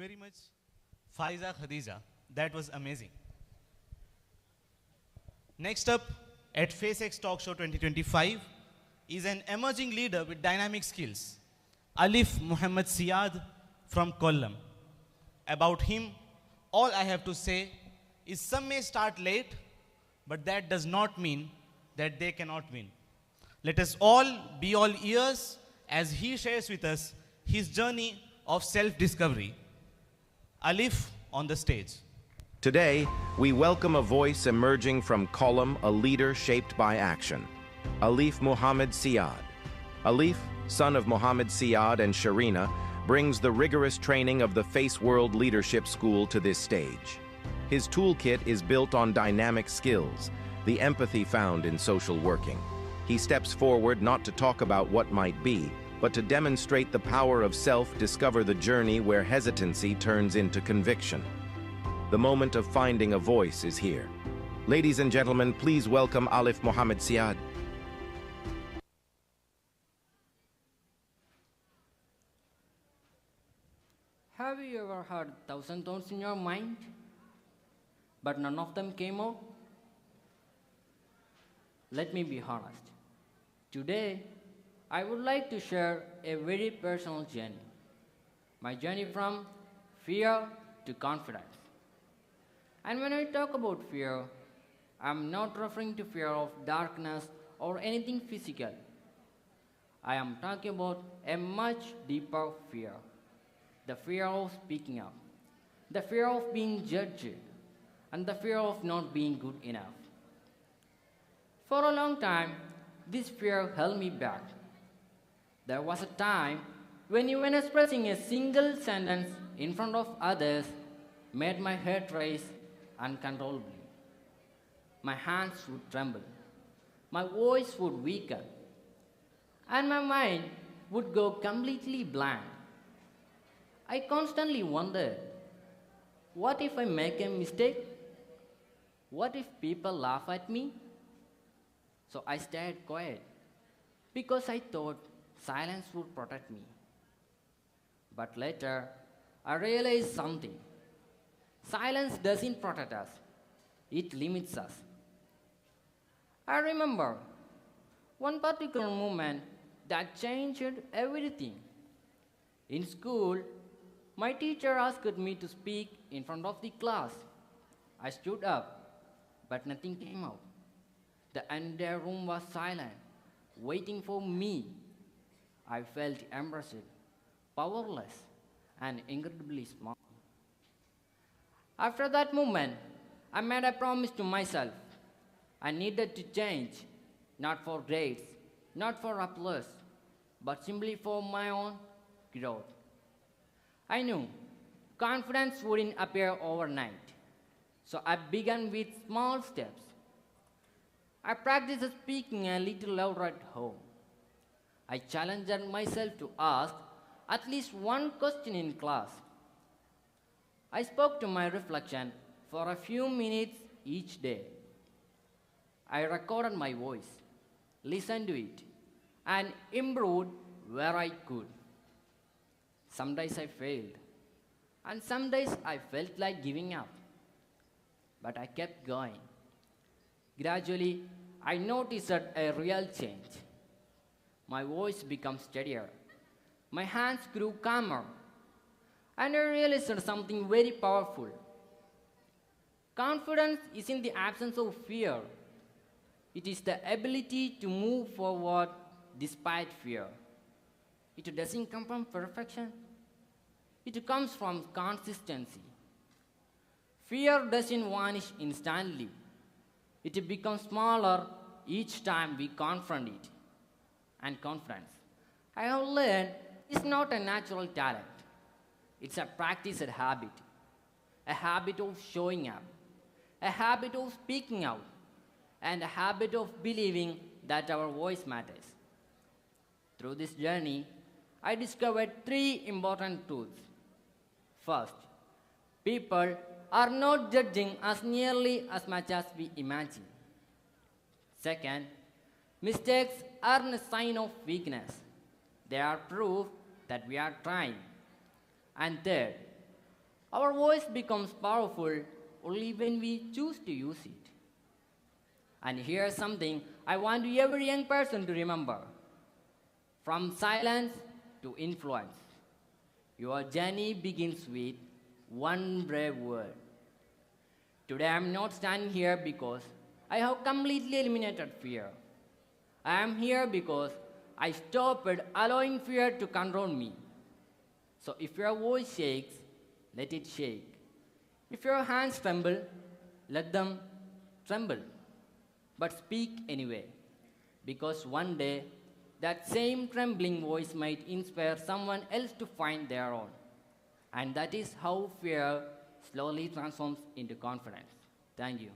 very much, Faiza Khadija. That was amazing. Next up, at FaceX Talk Show 2025, is an emerging leader with dynamic skills, Alif Muhammad from Kollam. About him, all I have to say is some may start late, but that does not mean that they cannot win. Let us all be all ears as he shares with us his journey of self-discovery. Alif on the stage. Today, we welcome a voice emerging from Kollam, a leader shaped by action. Alif Muhammad Siad. Alif, son of Muhammad Siad and Sharina, brings the rigorous training of the Face World Leadership School to this stage. His toolkit is built on dynamic skills, the empathy found in social working. He steps forward not to talk about what might be, but to demonstrate the power of self, discover the journey where hesitancy turns into conviction. The moment of finding a voice is here. Ladies and gentlemen, please welcome Alif Muhammad Siad. Have you ever had 1,000 thoughts in your mind, but none of them came out? Let me be honest. Today, I would like to share a very personal journey. My journey from fear to confidence. And when I talk about fear, I'm not referring to fear of darkness or anything physical. I am talking about a much deeper fear. The fear of speaking up, the fear of being judged, and the fear of not being good enough. For a long time, this fear held me back. There was a time when even expressing a single sentence in front of others made my heart race uncontrollably. My hands would tremble, my voice would weaken, and my mind would go completely blank. I constantly wondered, what if I make a mistake? What if people laugh at me? So I stayed quiet because I thought silence would protect me. But later, I realized something. Silence doesn't protect us, it limits us. I remember one particular moment that changed everything. In school, my teacher asked me to speak in front of the class. I stood up, but nothing came out. The entire room was silent, waiting for me. I felt embarrassed, powerless, and incredibly small. After that moment, I made a promise to myself. I needed to change, not for grades, not for applause, but simply for my own growth. I knew confidence wouldn't appear overnight, so I began with small steps. I practiced speaking a little louder at home. I challenged myself to ask at least one question in class. I spoke to my reflection for a few minutes each day. I recorded my voice, listened to it, and improved where I could. Some days I failed, and some days I felt like giving up. But I kept going. Gradually, I noticed a real change. My voice became steadier. My hands grew calmer. And I realized something very powerful. Confidence isn't the absence of fear. It is the ability to move forward despite fear. It doesn't come from perfection. It comes from consistency. Fear doesn't vanish instantly. It becomes smaller each time we confront it. And confidence, I have learned, is not a natural talent. It's a practiced habit. A habit of showing up. A habit of speaking out. And a habit of believing that our voice matters. Through this journey, I discovered 3 important truths. First, people are not judging us nearly as much as we imagine. Second, mistakes aren't a sign of weakness. They are proof that we are trying. And third, Our voice becomes powerful only when we choose to use it. And here's something I want every young person to remember. From silence to influence, your journey begins with one brave word. Today I am not standing here because I have completely eliminated fear. I am here because I stopped allowing fear to control me. So if your voice shakes, let it shake. If your hands tremble, let them tremble. But speak anyway, because one day that same trembling voice might inspire someone else to find their own. And that is how fear slowly transforms into confidence. Thank you.